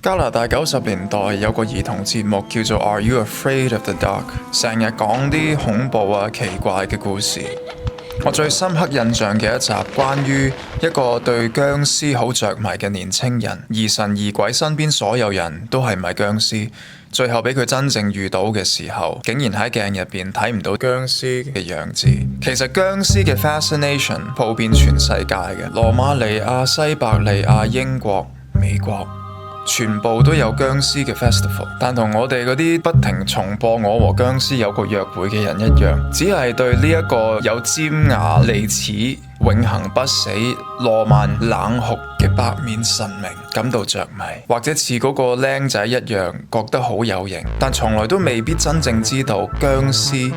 加拿大90年代有個兒童節目叫做 Are You Afraid of the Dark？ 成日講啲恐怖啊、奇怪嘅故事。我最深刻印象嘅一集，關於一個對僵屍好着迷嘅年青人，疑神疑鬼，身邊所有人都係咪僵屍？最後俾佢真正遇到嘅時候，竟然喺鏡入邊睇唔到僵屍嘅樣子。其實僵屍嘅 fascination 普遍全世界嘅，羅馬尼亞、西伯利亞、英國、美國，全部都有僵屍嘅 festival， 但同我哋嗰啲不停重播我和僵屍有個約會嘅人一樣，只係對呢一個有尖牙利齒、永恆不死、羅曼冷酷嘅白面神明感到着迷，或者似嗰個僆仔一樣覺得好有型，但從來都未必真正知道僵屍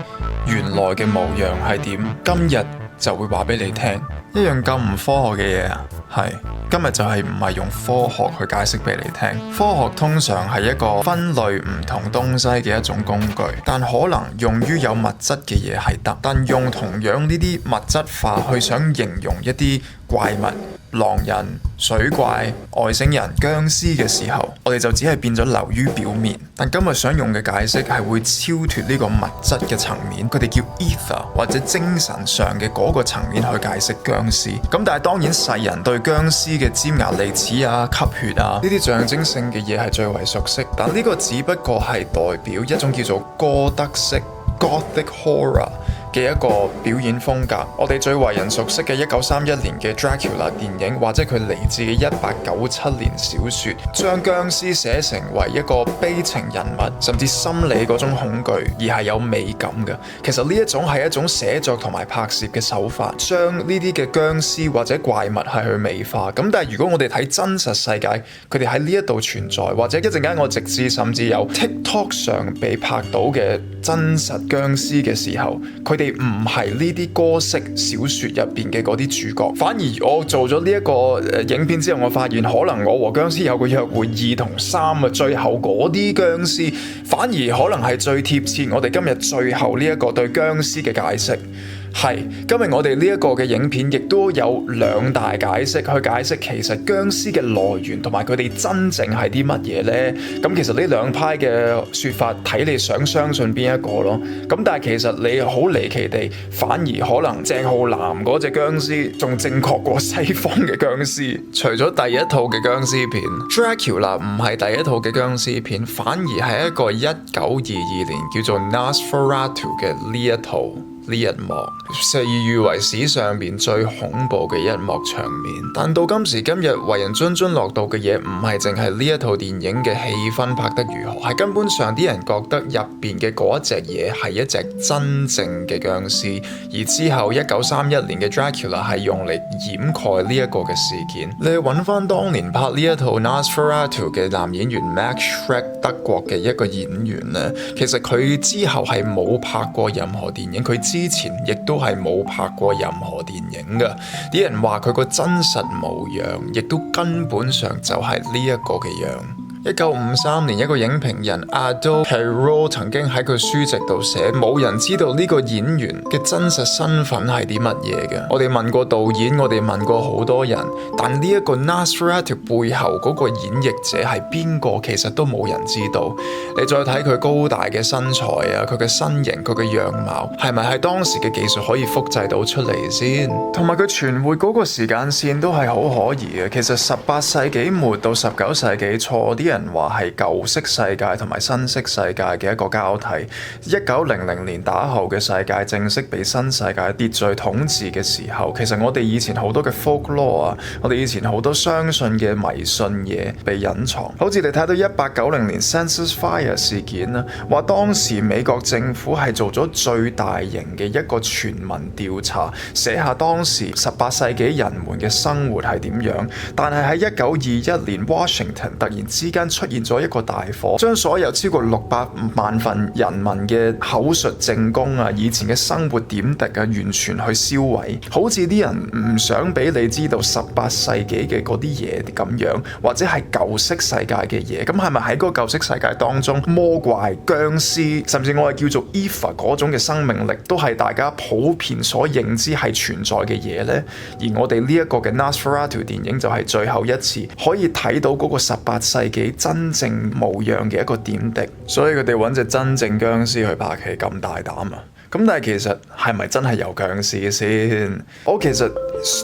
原來嘅模樣係點。今日就會話俾你聽，一樣咁唔科學嘅嘢啊，係。今日就係唔係用科學去解釋俾你聽。科學通常係一個分類唔同東西嘅一種工具，但可能用於有物質嘅嘢係得，但用同樣呢啲物質化去想形容一啲怪物、狼人、水怪、外星人、僵屍嘅時候，我哋就只係變咗流於表面。但今日想用嘅解釋係會超脫呢個物質嘅層面，佢哋叫 ether 或者精神上嘅嗰個層面去解釋僵屍。咁但係當然世人對僵屍嘅尖牙利齒啊、吸血啊呢啲象徵性嘅嘢係最為熟悉，但呢個只不過係代表一種叫做哥德式 Gothic Horror 嘅一個表演風格。我哋最為人熟悉嘅1931年嘅 Dracula 電影，或者佢嚟自嘅1897年小說，將僵屍寫成為一個悲情人物，甚至心理嗰種恐懼，而係有美感嘅。其實呢一種係一種寫作同埋拍攝嘅手法，將呢啲嘅僵屍或者怪物係去美化。咁但係如果我哋睇真實世界，佢哋喺呢一度存在，或者一陣間我直至甚至有 TikTok 上被拍到嘅真實僵屍嘅時候，佢哋唔係呢啲歌式小說入邊嘅嗰啲主角，反而我做咗呢一個影片之後，我發現可能我和僵屍有個約會2同3啊，最後嗰啲僵屍反而可能係最貼切我哋今日最後呢一個對僵屍嘅解釋。係，今日我哋呢一個嘅影片亦都有2大解釋去解釋其實僵屍嘅來源同埋佢哋真正係啲乜嘢呢？咁其實呢2派嘅說法睇你想相信邊一個咯。咁但係其實你好離奇地，反而可能鄭浩南嗰隻僵屍仲正確過西方嘅僵屍。除咗第一套嘅僵屍片 Dracula 唔係第一套嘅僵屍片，反而係一個1922年叫做 Nosferatu 嘅呢一套。呢一幕被譽為史上邊最恐怖嘅一幕場面，但到今時今日為人津津樂道嘅嘢唔係淨係呢一套電影嘅氣氛拍得如何，係根本上啲人覺得入邊嘅嗰一隻嘢係一隻真正嘅僵屍，而之後1931年嘅 Dracula 係用嚟掩蓋呢一個嘅事件。你去揾翻當年拍呢一套 Nosferatu 嘅男演員 Max Schreck， 德國嘅一個演員呢，其實佢之後係冇拍過任何電影，佢之前亦都係冇拍過任何電影嘅。啲人話佢個真實模樣，亦都根本上就係呢一個嘅樣。1953年，一個影評人 Adolphe Pirot 曾經喺佢書籍度寫，冇人知道呢個演員嘅真實身份係啲乜嘢嘅。我哋問過導演，我哋問過好多人，但呢一個 Nosferatu 背後嗰個演繹者係邊個，其實都冇人知道。你再睇佢高大嘅身材啊，佢嘅身形，佢嘅樣貌，係咪係當時嘅技術可以複製到出嚟先？同埋佢存活嗰個時間線都係好可疑嘅。其實18世紀末到19世紀初，啲人話係舊式世界同埋新式世界嘅一個交替。1900年打後嘅世界正式被新世界秩序統治嘅時候，其實我哋以前好多嘅 folklore 啊，我哋以前好多相信嘅迷信嘢被隱藏。好似你睇到1890年 Census Fire 事件啦，話當時美國政府係做咗最大型嘅一個全民調查，寫下當時18世紀人們嘅生活係點樣。但係喺1921年 Washington 突然之間出現咗一個大火，將所有超過600萬份人民嘅口述證供啊，以前嘅生活點滴啊，完全去燒毀，好似啲人唔想俾你知道18世紀嘅嗰啲嘢咁樣，或者係舊式世界嘅嘢。咁係咪喺嗰個舊式世界當中，魔怪、僵屍，甚至我係叫做 Eva 嗰種嘅生命力，都係大家普遍所認知係存在嘅嘢呢？而我哋呢一個嘅 Nosferatu 電影就係最後一次可以睇到嗰個18世紀睇真正模樣嘅一個點滴，所以佢哋揾隻真正僵屍去拍戲咁大膽啊！咁但係其實係咪真係有僵屍先？我其實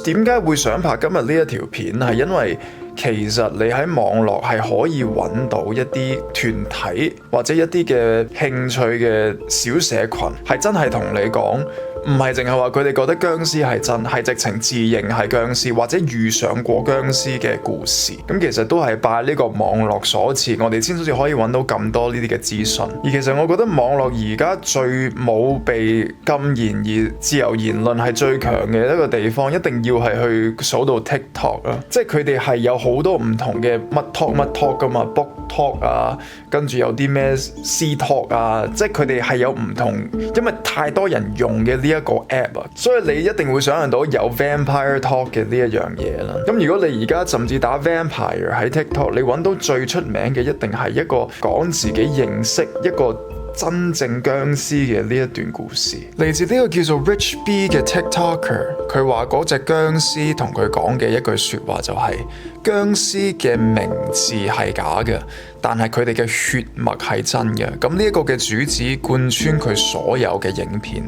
點解會想拍今日呢一條片係因為其實你喺網絡係可以揾到一啲團體或者一啲嘅興趣嘅小社群，係真係同你講，唔係淨係話佢哋覺得僵屍係真，係直情自認係僵屍或者遇上過僵屍嘅故事。咁其實都係拜呢個網絡所賜，我哋先至可以揾到咁多呢啲嘅資訊。而其實我覺得網絡而家最冇被禁言而自由言論係最強嘅一個地方，一定要係去數到 TikTok 啦。即係佢哋係有好多唔同嘅乜 talk 噶嘛 ，book talk 啊，跟住有啲咩 C talk 啊，即係佢哋係有唔同，因為太多人用嘅呢一個 app 啊，所以你一定會想象到有 vampire talk 嘅呢一樣嘢啦。咁如果你而家甚至打 vampire 喺 TikTok， 你揾到最出名嘅一定係一個講自己認識一個真正僵屍嘅呢一段故事，嚟自呢個叫做 Rich B 嘅 TikToker， 佢話嗰隻僵屍同佢講嘅一句說話就係：僵屍嘅名字係假嘅，但係佢哋嘅血脈係真嘅。咁呢一個嘅主旨貫穿佢所有嘅影片。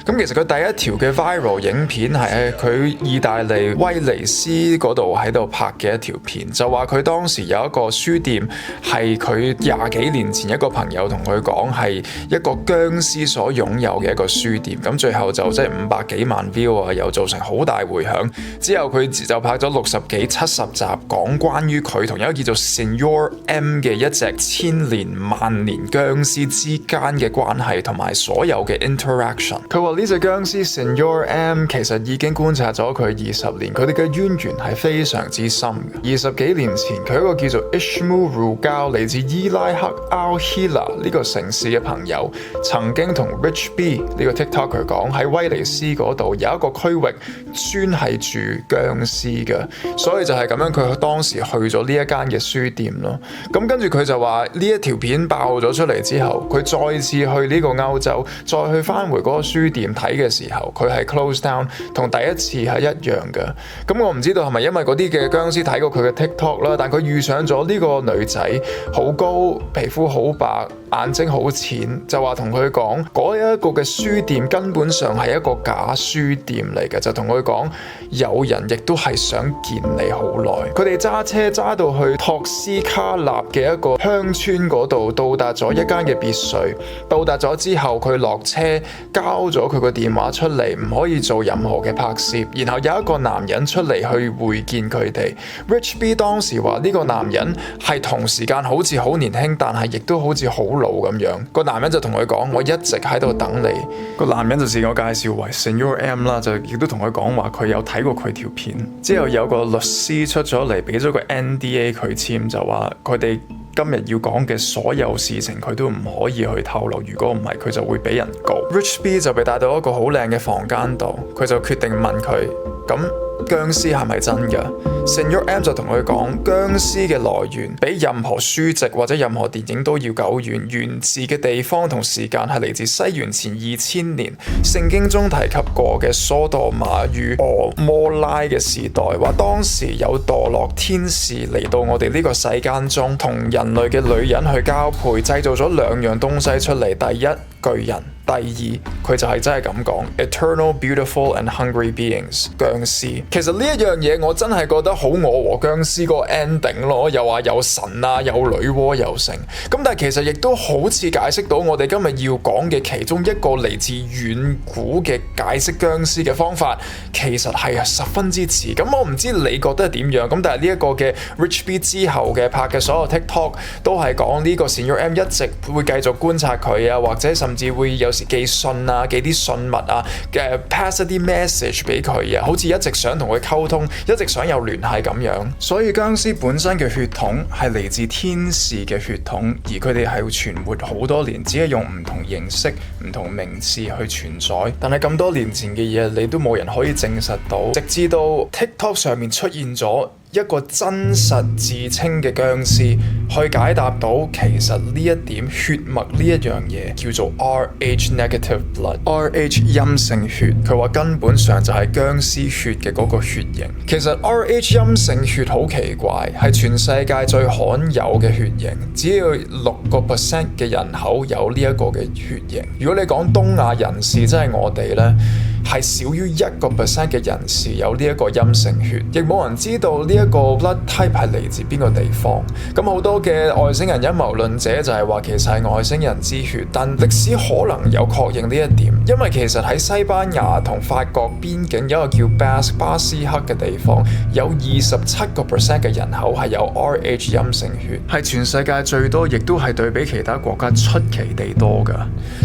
咁其實佢第一條嘅 viral 影片係喺佢意大利威尼斯嗰度喺度拍嘅一條片，就話佢當時有一個書店係佢20幾年前一個朋友同佢講係一個僵屍所擁有嘅一個書店。咁最後就即係500幾萬 view 啊，又造成好大迴響。之後佢就拍咗60幾70集，講關於佢同一個叫做 Senor M 嘅一隻千年萬年僵屍之間嘅關係同埋所有嘅 interaction。佢話呢隻僵屍 Senor M 其實已經觀察咗佢20年，佢哋嘅淵源係非常之深嘅。20幾年前，佢一個叫做 Ishmael Rugal 嚟自伊拉克 Al Hila 呢個城市嘅朋友，曾經同 Rich B 呢個 TikToker 講喺威尼斯嗰度有一個區域專係住僵屍嘅，所以就係咁樣佢當時去咗呢一間嘅書店咯。咁跟住佢就話呢一條片爆咗出嚟之後，佢再次去呢個歐洲，再去翻回嗰個書店睇嘅時候，佢係 close down， 同第一次係一樣嘅。咁我唔知道係咪因為嗰啲嘅僵屍睇過佢嘅 TikTok 啦，但佢遇上咗呢個女仔，好高，皮膚好白，眼睛好淺，就話同佢講嗰一個嘅書店根本上係一個假書店嚟嘅，就同佢講有人亦都係想見你好耐。佢哋揸車揸到去托斯卡納嘅一個鄉村嗰度，到達咗一間嘅別墅。到達咗之後，佢落車交咗佢個電話出嚟，唔可以做任何嘅拍攝。然後有一個男人出嚟去會見佢哋。Rich B 當時話呢個男人係同時間好似好年輕，但係亦都好似好老咁樣。個男人就同佢講：我一直喺度等你。個男人就自我介紹為 Senor M 啦，就亦都同佢講話佢有睇過佢條片。之後有個律師出咗嚟，俾咗個 NDA 佢簽，就話佢哋今日要講嘅所有事情佢都唔可以去透露，如果唔係佢就會俾人告。Rich B 就被帶到一個好靚嘅房間度，佢就決定問佢：咁僵屍係咪真㗎？ Senor M 就同佢講，僵屍嘅來源比任何書籍或者任何電影都要久遠，源自嘅地方同時間係嚟自西元前2000年，聖經中提及過嘅所多瑪與蛾摩拉嘅時代，話當時有墮落天使嚟到我哋呢個世間中，同人類嘅女人去交配，製造咗2樣東西出嚟，第一巨人，第二佢就係真係咁講 Eternal, beautiful and hungry beings 僵屍。其實呢一樣嘢我真係覺得好我和僵屍個 ending 咯，又話有神啊，有女媧又成。咁但係其實亦都好似解釋到我哋今日要講嘅其中一個嚟自遠古嘅解釋僵屍嘅方法，其實係十分之似。咁我唔知你覺得係點樣，咁但係呢一個嘅 Rich B 之後嘅拍嘅所有 TikTok 都係講呢個 Senor M 一直會繼續觀察佢啊，或者甚至會有時寄信啊，寄啲信物啊，pass 一啲 message 俾佢啊，好似一直想同佢溝通，一直想有聯繫咁樣。所以僵屍本身嘅血統係嚟自天使嘅血統，而佢哋係存活好多年，只係用唔同形式、唔同名字去存在。但係咁多年前嘅嘢，你都冇人可以證實到，直至到 TikTok 上面出現咗一個真實自稱嘅僵屍去解答到其實呢一點血脈呢一樣嘢叫做 Rh negative blood，Rh 陰性血，佢話根本上就係僵屍血嘅嗰個血型。其實 Rh 陰性血好奇怪，係全世界最罕有嘅血型，只要6% 嘅人口有呢一個嘅血型。如果你講東亞人士，即係我哋呢，係少於1% 嘅人士有呢一個陰性血，亦冇人知道呢一個 blood type 係嚟自邊個地方。咁好多嘅外星人陰謀論者就係話其實係外星人之血，但歷史可能有確認呢一點，因為其實喺西班牙同法國邊境有一個叫巴斯克嘅地方，有27% 嘅人口係有 Rh 陰性血，係全世界最多，亦都係對比其他國家出奇地多㗎。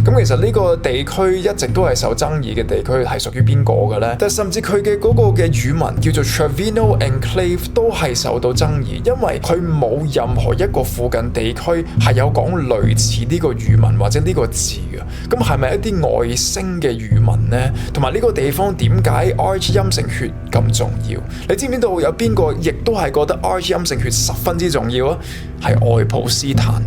咁其實呢個地區一直都係受爭議嘅地區。係屬於邊個嘅呢？但甚至佢嘅嗰個嘅語文叫做 Trevino Enclave 都係受到爭議，因為佢冇任何一個附近地區係有講類似呢個語文或者呢個字嘅。咁係咪一啲外星嘅語文呢？同埋呢個地方點解 Rh 陰性血咁重要？你知唔知道有邊個亦都係覺得 Rh 陰性血十分之重要啊？係愛普斯坦。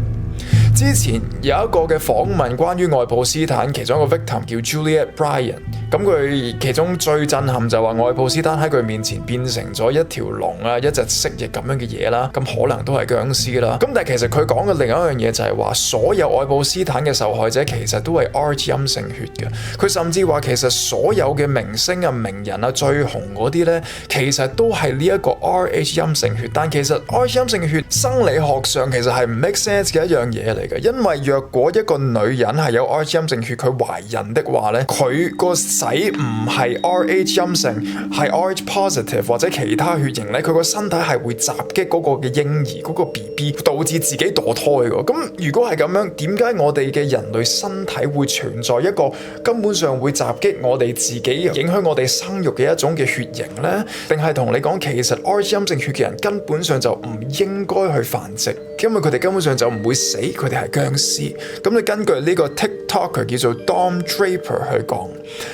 之前有一個嘅訪問關於愛普斯坦，其中一個 victim 叫 Juliet Bryan。咁佢其中最震撼就話愛普斯坦喺佢面前變成咗一條龍啊，一隻蜥蜴咁樣嘅嘢啦，咁可能都係僵屍啦。咁但係其實佢講嘅另一樣嘢就係話，所有愛普斯坦嘅受害者其實都係 Rh 陰性血嘅。佢甚至話其實所有嘅明星啊、名人啊、最紅嗰啲咧，其實都係呢一個 Rh 陰性血。但其實 Rh 陰性血生理學上其實係唔 make sense 嘅一樣嘢嚟嘅，因為若果一個女人係有 Rh 陰性血，佢懷孕的話咧，佢個仔唔係 Rh 陰性，係 Rh positive 或者其他血型咧，佢個身體係會襲擊嗰個嘅嬰兒嗰個 BB， 導致自己墮胎嘅。咁如果係咁樣，點解我哋嘅人類身體會存在一個根本上會襲擊我哋自己、影響我哋生育嘅一種嘅血型呢？定係同你講，其實 Rh 陰性血嘅人根本上就唔應該去繁殖，因為佢哋根本上就唔會死，佢哋係僵屍。咁你根據呢個 TikToker 叫做 Dom Draper 去講，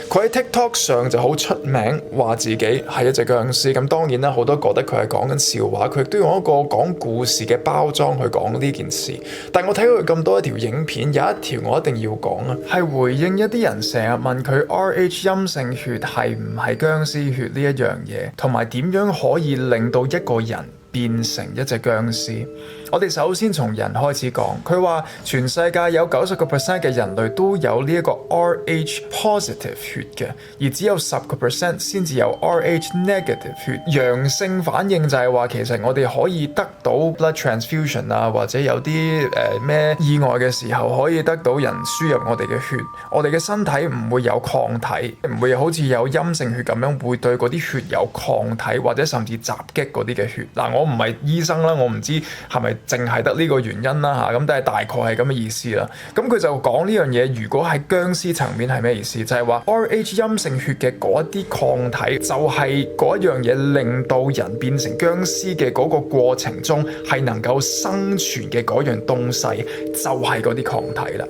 佢喺 TikTok 上就好出名，話自己係一隻僵屍。咁當然啦，好多覺得佢係講緊笑話，佢亦都用一個講故事嘅包裝去講呢件事。但我睇過佢咁多一條影片，有一條我一定要講啊，係回應一啲人成日問佢 Rh 陰性血係唔係僵屍血呢一樣嘢，同埋點樣可以令到一個人變成一隻僵屍。我哋首先從人開始講，佢話全世界有90% 嘅人類都有呢一個 Rh positive 血嘅，而只有10% 先至有 Rh negative 血。陽性反應就係話，其實我哋可以得到 blood transfusion 啊，或者有啲咩意外嘅時候可以得到人輸入我哋嘅血，我哋嘅身體唔會有抗體，唔會好似有陰性血咁樣會對嗰啲血有抗體，或者甚至襲擊嗰啲嘅血。嗱，我唔係醫生啦，我唔知係咪淨係得呢個原因啦嚇，咁但係大概係咁嘅意思啦。咁佢就講呢樣嘢，如果喺僵屍層面係咩意思？就係話 Rh 陰性血嘅嗰一啲抗體，就係嗰一樣嘢令到人變成僵屍嘅嗰個過程中係能夠生存嘅嗰樣東西，就係嗰啲抗體啦。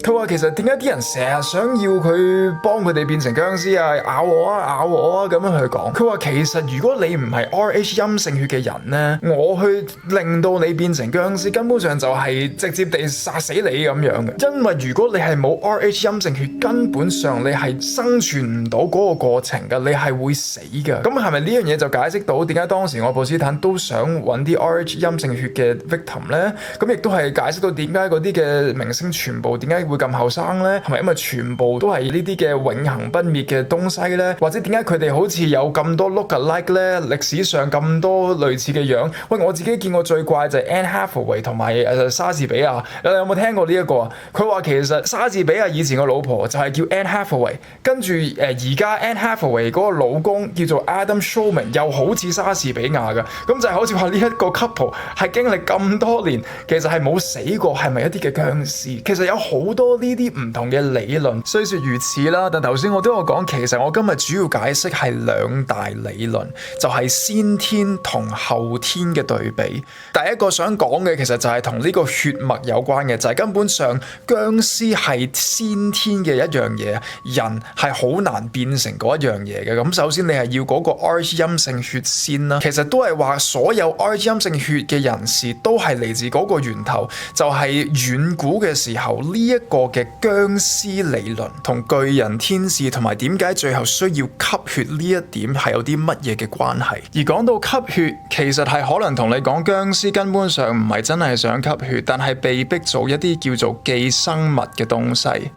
佢話其實點解啲人成日想要佢幫佢哋變成僵屍啊，咬我啊咁樣去講。佢話其實如果你唔係 Rh 陰性血嘅人呢，我去令到你變成僵屍，根本上就係直接地殺死你咁樣嘅。因為如果你係冇 Rh 陰性血，根本上你係生存唔到嗰個過程嘅，你係會死嘅。咁係咪呢樣嘢就解釋到點解當時愛普斯坦都想揾啲 Rh 陰性血嘅 victim 呢？咁亦都係解釋到點解嗰啲嘅明星全部點解會咁後生咧？係咪因為全部都係呢啲嘅永恆不滅嘅東西咧？或者點解佢哋好似有咁多 look-alike 咧？歷史上咁多類似嘅樣？喂，我自己見過最怪就係 Anne Hathaway 同埋莎士比亞。你有冇聽過呢一個啊？佢話其實莎士比亞以前個老婆就係叫 Anne Hathaway， 跟住而家 Anne Hathaway 嗰個老公叫做 Adam Shulman， 又好似莎士比亞嘅。咁就係好似話呢一個 couple 係經歷咁多年，其實係冇死過，係咪一啲嘅僵屍？其實有好多多呢啲唔同嘅理論。雖說如此啦，但頭先我都有講，其實我今日主要解釋係兩大理論，就係先天同後天嘅對比。第一個想講嘅其實就係同呢個血脈有關嘅，就係根本上僵屍係先天嘅一樣嘢，人係好難變成嗰一樣嘢嘅。咁首先你係要嗰個 Rh 陰性血先啦，其實都係話所有 Rh 陰性血嘅人士都係嚟自嗰個源頭，就係遠古嘅時候呢一個嘅僵屍理論同巨人、天使同埋點解最後需要吸血呢一點係有啲乜嘢嘅關係。而講到吸血，其實係可能同你講僵屍根本上唔係真係想吸血，但係被逼做一啲叫做寄生物嘅東西。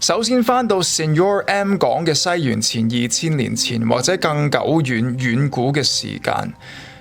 首先翻到 Senor M 講嘅西元前2000年前或者更久遠古嘅時間，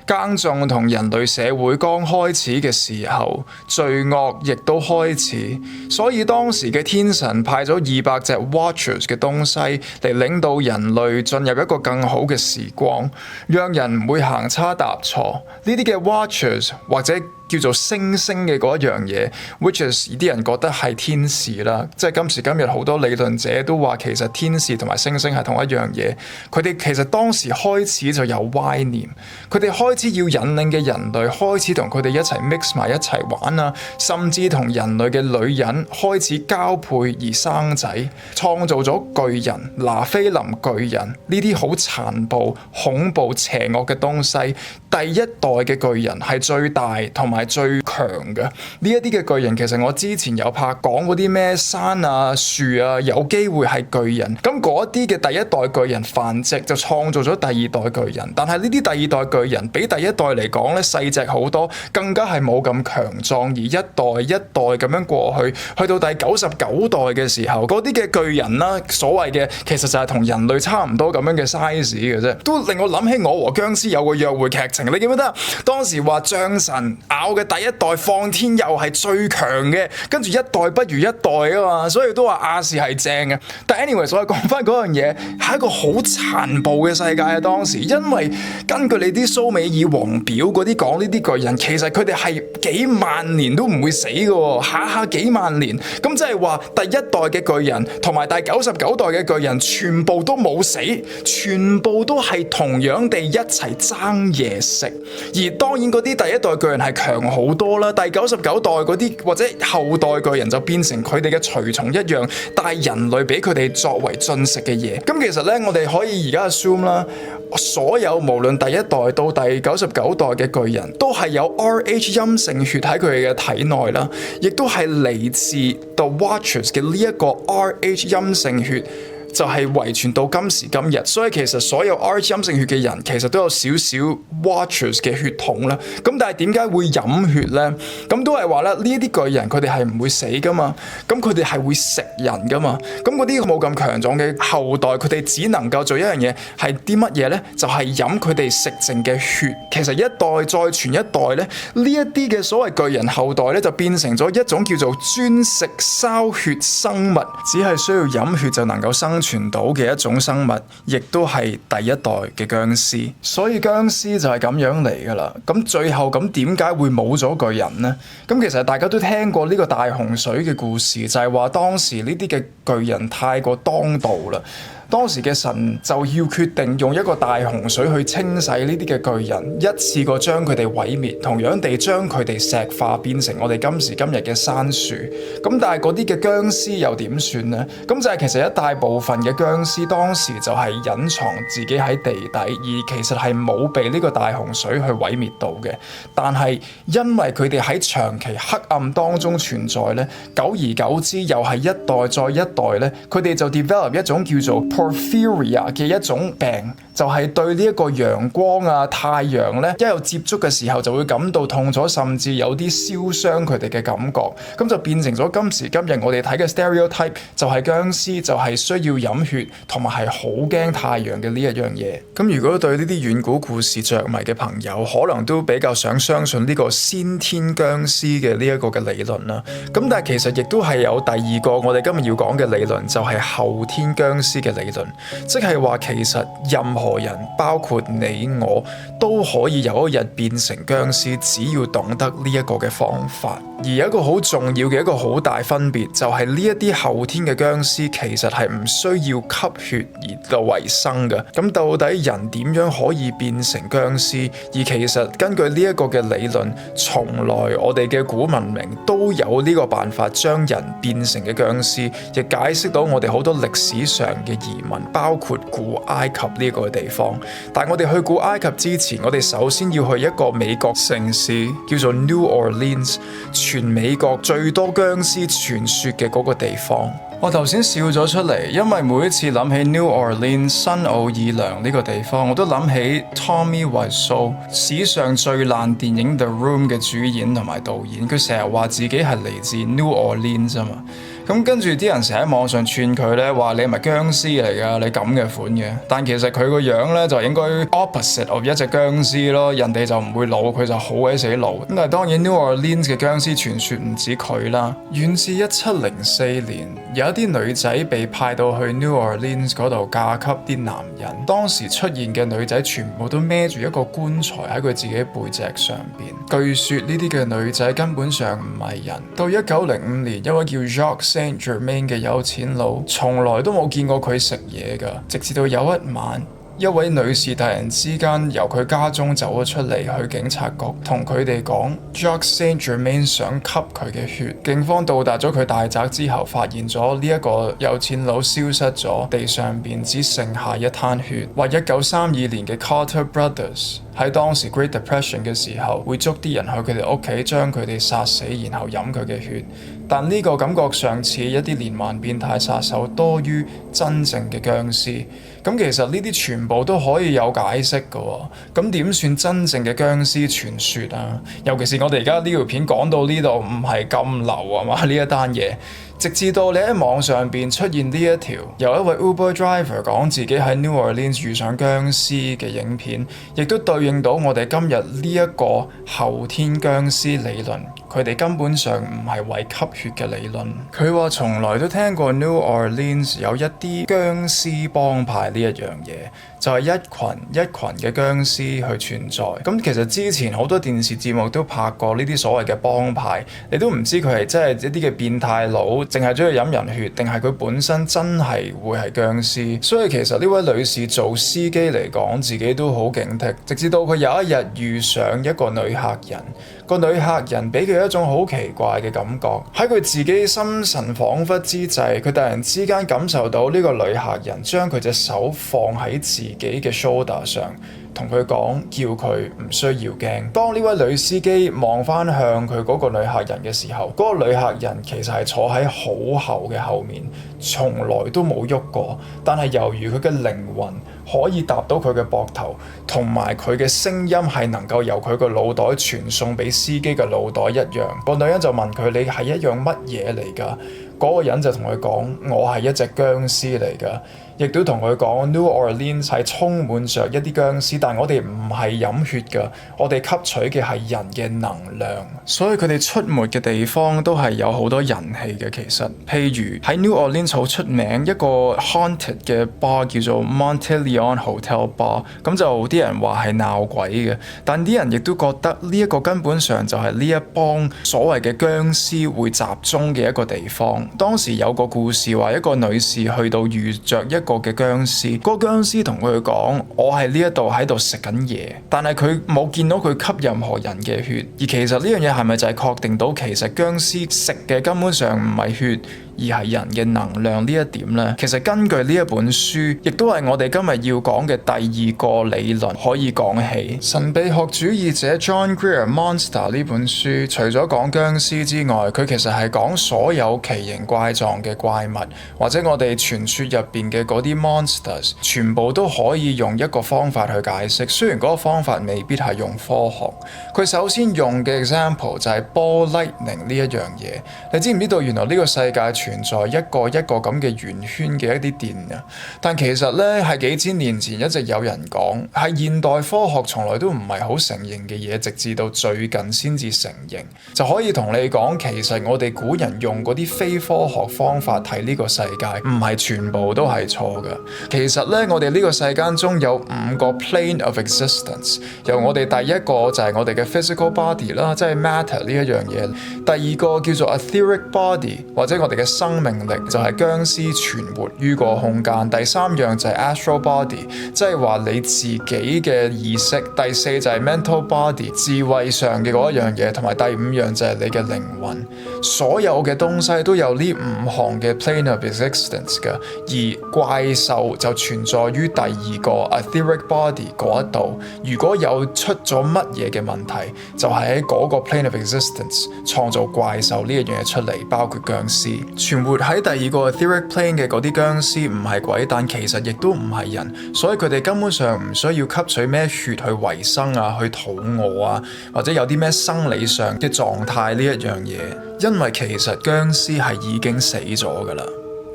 耕種同人類社會剛開始嘅時候，罪惡亦都開始，所以當時嘅天神派咗200隻 Watchers 嘅東西嚟領導人類進入一個更好嘅時光，讓人唔會行差踏錯。呢啲嘅 Watchers 或者叫做星星嘅嗰一樣嘢 ，which is 啲人覺得係天使啦，即係今時今日好多理論者都話其實天使同埋星星係同一樣嘢。佢哋其實當時開始就有歪念，佢哋開始要引領嘅人類開始同佢哋一齊 mix 埋一齊玩啊，甚至同人類嘅女人開始交配而生仔，創造咗巨人、拿菲林巨人呢啲好殘暴、恐怖、邪惡嘅東西。第一代嘅巨人係最大同埋最強嘅，呢一啲嘅巨人其實我之前有拍講嗰啲咩山啊樹啊有機會係巨人，咁嗰一啲嘅第一代巨人繁殖就創造咗第二代巨人，但係呢啲第二代巨人比第一代嚟講咧細隻好多，更加係冇咁強壯，而一代一代咁樣過去，去到第99代嘅時候，嗰啲嘅巨人啦，所謂嘅其實就係同人類差唔多咁樣嘅 size 嘅啫，都令我諗起我和僵屍有個約會劇情，你記唔記得？當時話將神咬嘅第一代放天佑係最強嘅，跟住一代不如一代啊嘛，所以都話亞視係正嘅。但 anyway， 所以講翻嗰樣嘢係一個好殘暴嘅世界啊！當時因為根據你啲蘇美爾王表嗰啲講呢啲巨人，其實佢哋係幾萬年都唔會死嘅，下下幾萬年。咁即係話第一代嘅巨人同埋第99代嘅巨人全部都冇死，全部都係同樣地一齊爭嘢食。而當然嗰啲第一代巨人係強好多啦，第99代嗰啲或者後代巨人就變成佢哋嘅隨從一樣，帶人類俾佢哋作為進食嘅嘢。咁其實呢，我哋可以而家 assume 啦，所有無論第一代到第99代嘅巨人都係有 Rh 陰性血喺佢哋嘅體內啦，亦都係嚟自 The Watchers 嘅呢一個 Rh 陰性血。就係遺傳到今時今日，所以其實所有 Rh 陰性血嘅人其實都有少少 Watchers 嘅血統啦。咁但係點解會飲血呢？咁都係話咧，呢一啲巨人佢哋係唔會死噶嘛，咁佢哋係會食人噶嘛。咁嗰啲冇咁強壯嘅後代，佢哋只能夠做一樣嘢，係啲乜嘢呢？就係飲佢哋食剩嘅血。其實一代再傳一代咧，呢一啲嘅所謂巨人後代咧，就變成咗一種叫做專食燒血生物，只係需要飲血就能夠生存到嘅一種生物，亦都係第一代嘅僵屍。所以僵屍就係咁樣嚟噶啦。咁最後咁點解會冇咗巨人呢？咁其實大家都聽過呢個大洪水嘅故事，就係話當時呢啲嘅巨人太過當道啦。當時嘅神就要決定用一個大洪水去清洗呢啲嘅巨人，一次過將佢哋毀滅，同樣地將佢哋石化變成我哋今時今日嘅山樹。咁但係嗰啲嘅僵屍又點算呢？咁就係其實一大部分嘅僵屍當時就係隱藏自己喺地底，而其實係冇被呢個大洪水去毀滅到嘅。但係因為佢哋喺長期黑暗當中存在咧，久而久之又係一代再一代咧，佢哋就 develop 一種叫做Porphyria 嘅一種病，就係對呢一個陽光啊、太陽咧，一有接觸嘅時候就會感到痛楚，甚至有啲燒傷佢哋嘅感覺，咁就變成咗今時今日我哋睇嘅 stereotype， 就係僵屍就係需要飲血同埋係好驚太陽嘅呢一樣嘢。咁如果對呢啲遠古故事着迷嘅朋友，可能都比較想相信呢個先天僵屍嘅呢一個嘅理論啦。咁但係其實亦都係有第二個我哋今日要講嘅理論，就係後天僵屍嘅理理論，即係話其實任何人，包括你我，都可以有一日變成僵屍，只要懂得呢一個嘅方法。而有一個好重要嘅一個好大分別，就係呢一啲後天嘅僵屍其實係唔需要吸血而到維生嘅。咁到底人點樣可以變成僵屍？而其實根據呢一個嘅理論，從來我哋嘅古文明都有呢個辦法將人變成嘅僵屍，亦解釋到我哋好多歷史上嘅移民，包括古埃及呢個地方。但係我哋去古埃及之前，我哋首先要去一個美國城市叫做 New Orleans， 全美國最多僵屍傳說嘅嗰個地方。我頭先笑咗出嚟，因為每一次諗起 New Orleans 新奧爾良呢個地方，我都諗起 Tommy Wiseau 史上最爛電影 The Room 嘅主演同埋導演，佢成日話自己係嚟自 New Orleans 啊嘛。咁跟住啲人成日喺網上串佢咧，話你係咪僵屍嚟㗎？你咁嘅款嘅，但其實佢個樣咧就應該 opposite of 一隻僵屍咯。人哋就唔會老，佢就好鬼死老。咁但係當然 New Orleans 嘅僵屍傳說唔止佢啦。遠至1704年，有一啲女仔被派到去 New Orleans 嗰度嫁給啲男人。當時出現嘅女仔全部都孭住一個棺材喺佢自己背脊上邊。據說呢啲嘅女仔根本上唔係人。到1905年，一位叫 Jacques Saint Germain 嘅有錢佬，從來都冇見過佢食嘢㗎，直至到有一晚，一位女士突然之間由佢家中走咗出嚟，去警察局同佢哋講 Jacques Saint Germain 想吸佢嘅血。警方到達咗佢大宅之後，發現咗呢一個有錢佬消失咗，地上邊只剩下一灘血。話1932年嘅 Carter Brothers喺當時 Great Depression 嘅時候，會捉啲人去佢哋屋企，將佢哋殺死，然後飲佢嘅血。但呢個感覺上似一啲連環變態殺手多於真正嘅僵屍。咁其實呢啲全部都可以有解釋㗎喎。咁點算真正嘅僵屍傳說啊？尤其是我哋而家呢條片講到呢度唔係咁流啊嘛，呢一單嘢。直至到你喺網上邊出現呢一條由一位 Uber driver 講自己喺 New Orleans 遇上僵屍嘅影片，亦都對應到我哋今日呢一個後天僵屍理論。佢哋根本上唔係為吸血嘅理論。佢話從來都聽過 New Orleans 有一啲僵屍幫派呢一樣嘢，就係一群嘅僵屍去存在。咁其實之前好多電視節目都拍過呢啲所謂嘅幫派，你都唔知佢係真係一啲嘅變態佬，淨係中意飲人血，定係佢本身真係會係僵屍。所以其實呢位女士做司機嚟講，自己都好警惕。直至到佢有一日遇上一個女客人，個女客人俾佢一種好奇怪嘅感覺。喺佢自己心神恍惚之際，佢突然之間感受到呢個女客人將佢隻手放喺自己嘅 shoulder 上，同佢講，叫佢唔需要驚。當呢位女司機望翻向佢嗰個女客人嘅時候，嗰個女客人其實係坐喺好後嘅後面，從來都冇喐過。但係猶如佢嘅靈魂可以搭到佢嘅膊頭，同埋佢嘅聲音係能夠由佢個腦袋傳送俾司機嘅腦袋一樣。個女人就問佢：你係一樣乜嘢嚟㗎？嗰個人就同佢講：我係一隻僵屍嚟㗎。亦都同佢講 New Orleans 係充滿着一啲僵屍，但我哋唔係飲血㗎，我哋吸取嘅係人嘅能量。所以佢哋出沒嘅地方都係有好多人氣嘅。其實，譬如喺 New Orleans 好出名一個 haunted 嘅 bar 叫做 Monteleone Hotel Bar， 咁就啲人話係鬧鬼嘅，但啲人亦都覺得呢一個根本上就係呢一幫所謂嘅僵屍會集中嘅一個地方。當時有個故事話，一個女士去到遇着一個嘅僵屍，嗰個僵屍同佢講：我係呢一度喺度食緊嘢，但係佢冇見到佢吸任何人嘅血。而其實呢樣嘢係咪就係確定到其實僵屍食嘅根本上唔係血，而係人嘅能量呢一點呢？其實根據呢一本書，亦都係我哋今日要講嘅第二個理論可以講起。神秘學主義者 John Greer Monster 呢本書，除咗講僵屍之外，佢其實係講所有奇形怪狀嘅怪物，或者我哋傳說入邊嘅嗰啲 monsters， 全部都可以用一個方法去解釋。雖然嗰個方法未必係用科學，佢首先用嘅 example 就係 ball lightning 呢一樣嘢。你知唔知道原來呢個世界存在一個一個咁嘅圓圈嘅一啲電嘅。但其實咧係幾千年前一直有人講，係現代科學從來都唔係好承認嘅嘢，直至到最近先至承認。就可以同你講，其實我哋古人用嗰啲非科學方法睇呢個世界，唔係全部都係錯嘅。其實咧，我哋呢個世間中有5個 plane of existence， 由我哋第一個就係我哋嘅 physical body 啦，即係 matter 呢一樣嘢。第二個叫做 etheric body， 或者我哋嘅生命力，就係殭屍存活於個空間。第三樣就係 astral body， 即係話你自己嘅意識。第四就係 mental body， 智慧上嘅嗰一樣嘢，同埋第5樣就係你嘅靈魂。所有嘅東西都有呢5項嘅 plane of existence 嘅，而怪獸就存在於第2個 etheric body 嗰一度。如果有出咗乜嘢嘅問題，就係喺嗰個 plane of existence 創造怪獸呢一樣嘢出嚟，包括殭屍。存活喺第2個 etheric plane 嘅嗰啲殭屍唔係鬼，但其實亦都唔係人，所以佢哋根本上唔需要吸取咩血去維生啊，去肚餓啊，或者有啲咩生理上嘅狀態呢一樣嘢，因為其實殭屍係已經死咗㗎啦。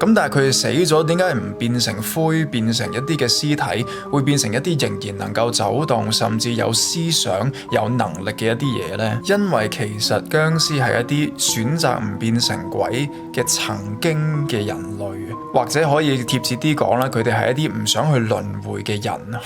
咁但係佢哋死咗，點解唔變成灰，變成一啲嘅屍體，會變成一啲仍然能夠走動，甚至有思想、有能力嘅一啲嘢呢？因為其實殭屍係一啲選擇唔變成鬼嘅曾經嘅人類，或者可以貼切啲講啦，佢哋係一啲唔想去輪迴嘅人。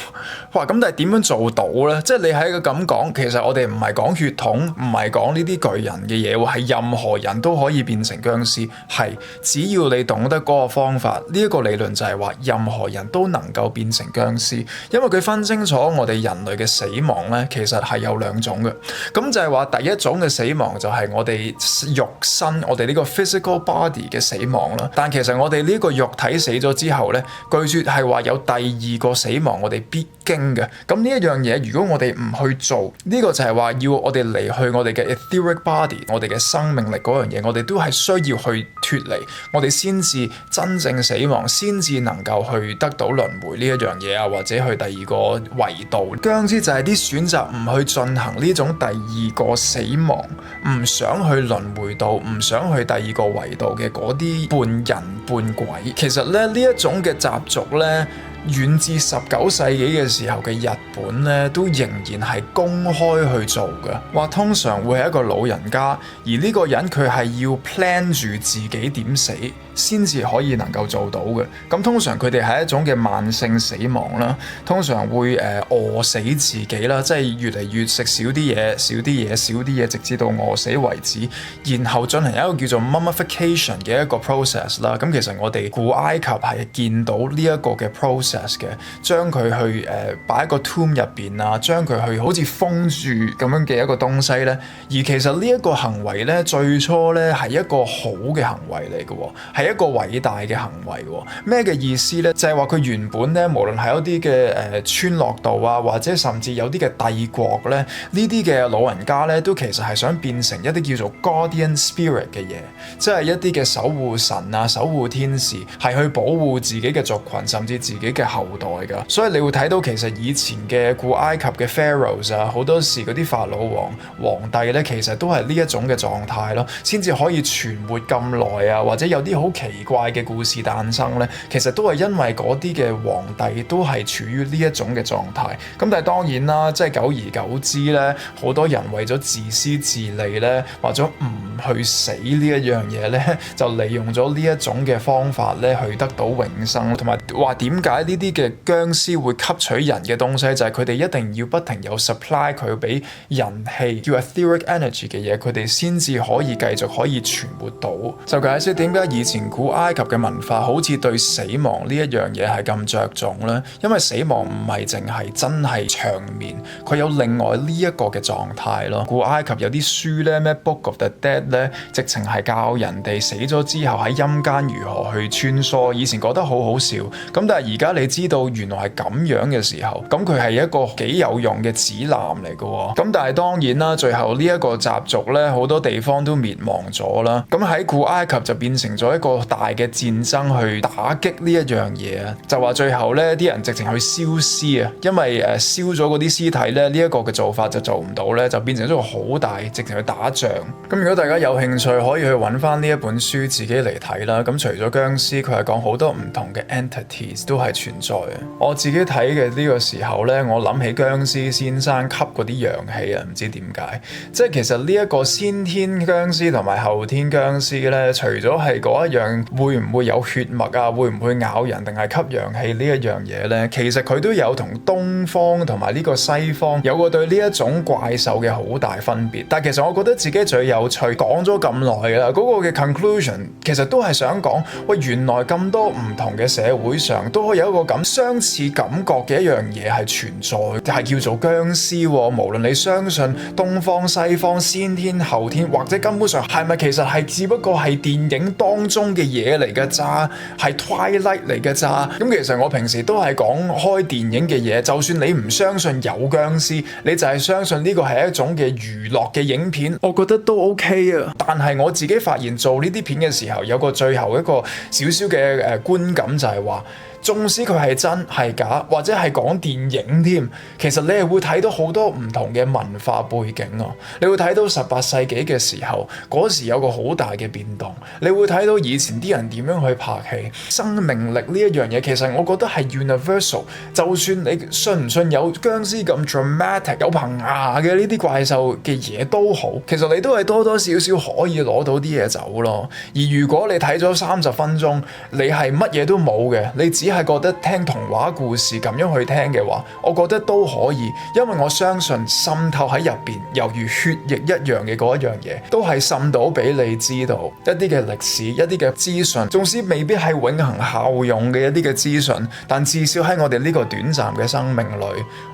哇！咁但係點樣做到呢？即係你喺個咁講，其實我哋唔係講血統，唔係講呢啲巨人嘅嘢喎，係任何人都可以變成殭屍，係只要你懂得嗰個方法。呢一個理論就係話任何人都能夠變成殭屍，因為佢分清楚我哋人類嘅死亡咧，其實係有2種嘅。咁就係話第一種嘅死亡就係我哋肉身，我哋呢個 physical body 嘅死亡啦。但其實我哋呢個肉體死咗之後咧，據說係話有第2個死亡我哋必經嘅。咁呢一樣嘢，如果我哋唔去做，呢個就係話要我哋離去我哋嘅 etheric body， 我哋嘅生命力嗰樣嘢，我哋都係需要去脫離，我哋先至真正死亡，先至能夠去得到輪迴呢一樣嘢啊，或者去第2個維度。殭屍就係啲選擇唔去進行呢種第2個死亡，唔想去輪迴度，唔想去第2個維度嘅嗰啲半人半鬼。其實咧，呢一種嘅習俗咧，遠至19世紀嘅時候嘅日本咧，都仍然係公開去做嘅。話通常會係一個老人家，而呢個人佢係要 plan 住自己點死，先至可以能夠做到嘅。咁通常佢哋係一種嘅慢性死亡啦，通常會餓死自己啦，即係越嚟越食少啲嘢，少啲嘢，少啲嘢，直至到餓死為止，然後進行一個叫做 mummification 嘅一個 process 啦。咁其實我哋古埃及係見到呢一個嘅 process 嘅，將佢去擺喺個 tomb 入邊啊，將佢去好似封住咁樣嘅一個東西咧。而其實呢一個行為咧，最初咧係一個好嘅行為嚟嘅，係一個偉大嘅行為。咩嘅意思咧？就係話佢原本咧，無論係一啲嘅村落度啊，或者甚至有啲嘅帝國咧，呢啲嘅老人家咧，都其實係想變成一啲叫做 guardian spirit 嘅嘢，即係一啲嘅守護神啊、守護天使，係去保護自己嘅族群，甚至自己嘅後代㗎。所以你會睇到其實以前嘅古埃及嘅 pharaohs 啊，好多時嗰啲法老皇帝咧，其實都係呢一種嘅狀態咯，先至可以存活咁耐啊，或者有啲好奇怪嘅故事誕生咧，其實都係因為嗰啲嘅皇帝都係處於呢一種嘅狀態。咁但係當然啦，即係久而久之咧，好多人為咗自私自利咧，或者唔去死呢一樣嘢咧，就利用咗呢一種嘅方法咧，去得到永生。同埋話點解呢啲嘅殭屍會吸取人嘅東西，就係佢哋一定要不停有 supply 佢俾人氣叫 etheric energy 嘅嘢，佢哋先至可以繼續可以存活到。就解釋點解以前古埃及嘅文化好似對死亡呢一樣嘢係咁着重咧，因為死亡唔係淨係真係長眠，佢有另外呢一個嘅狀態咯。古埃及有啲書咧，咩 Book of the Dead 咧，直情係教人哋死咗之後喺陰間如何去穿梭。以前覺得好好笑，咁但係而家你知道原來係咁樣嘅時候，咁佢係一個幾有用嘅指南嚟嘅。咁但係當然啦，最後呢一個習俗咧，好多地方都滅亡咗啦。咁喺古埃及就變成咗一個大嘅戰爭去打擊呢一樣嘢啊，就話最後咧啲人直情去燒屍啊，因為燒咗嗰啲屍體咧，呢一個嘅做法就做唔到咧，就變成咗個好大，直情去打仗。咁如果大家有興趣，可以去揾翻呢一本書自己嚟睇啦。咁除咗僵屍，佢係講好多唔同嘅 entities 都係存在嘅。我自己睇嘅呢個時候咧，我諗起僵屍先生吸嗰啲陽氣啊，唔知點解。即係其實呢一個先天僵屍同埋後天僵屍咧，除咗係嗰一樣會唔會有血脈啊，會唔會咬人定係吸陽氣呢一樣嘢咧，其實佢都有同東方同埋呢個西方有個對呢一種怪獸嘅好大分別。但係其實我覺得自己最有趣，講咗咁耐啦，嗰個嘅 conclusion 其實都係想講，喂，原來咁多唔同嘅社會上都可以有一個咁相似感覺嘅一樣嘢係存在，係叫做僵屍。無論你相信東方西方先天後天，或者根本上係咪其實係只不過係電影當中嘅嘢嚟嘅咋，係 Twilight 嚟嘅咋。咁其實我平時都係講開電影嘅嘢，就算你唔相信有僵屍，你就係相信呢個係一種嘅娛樂嘅影片，我覺得都 OK 啊。但係我自己發現做呢啲片嘅時候，有個最後一個少少嘅觀感就係話，縱使佢係真係假，或者係講電影添，其實你係會睇到好多唔同嘅文化背景啊！你會睇到18世紀嘅時候，嗰時有個好大嘅變動，你會睇到以前啲人點樣去拍戲，生命力呢一樣嘢，其實我覺得係 universal。就算你信唔信有僵屍咁 dramatic 有棚牙嘅呢啲怪獸嘅嘢都好，其實你都係多多少少可以攞到啲嘢走咯。而如果你睇咗30分鐘，你係乜嘢都冇嘅，你只係覺得聽童話故事咁樣去聽嘅話，我覺得都可以，因為我相信滲透喺入邊，猶如血液一樣嘅嗰一樣嘢，都係滲到俾你知道一啲嘅歷史、一啲嘅資訊，縱使未必係永恆效用嘅一啲嘅資訊，但至少喺我哋呢個短暫嘅生命裏，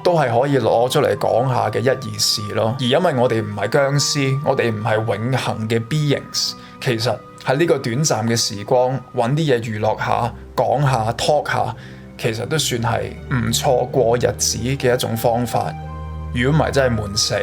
都係可以攞出嚟講下嘅一二事咯。而因為我哋唔係僵屍，我哋唔係永恆嘅 beings， 其實喺呢個短暫嘅時光，揾啲嘢娛樂下、講下、talk 下，其實都算係唔錯過日子嘅一種方法。如果唔係真係悶死。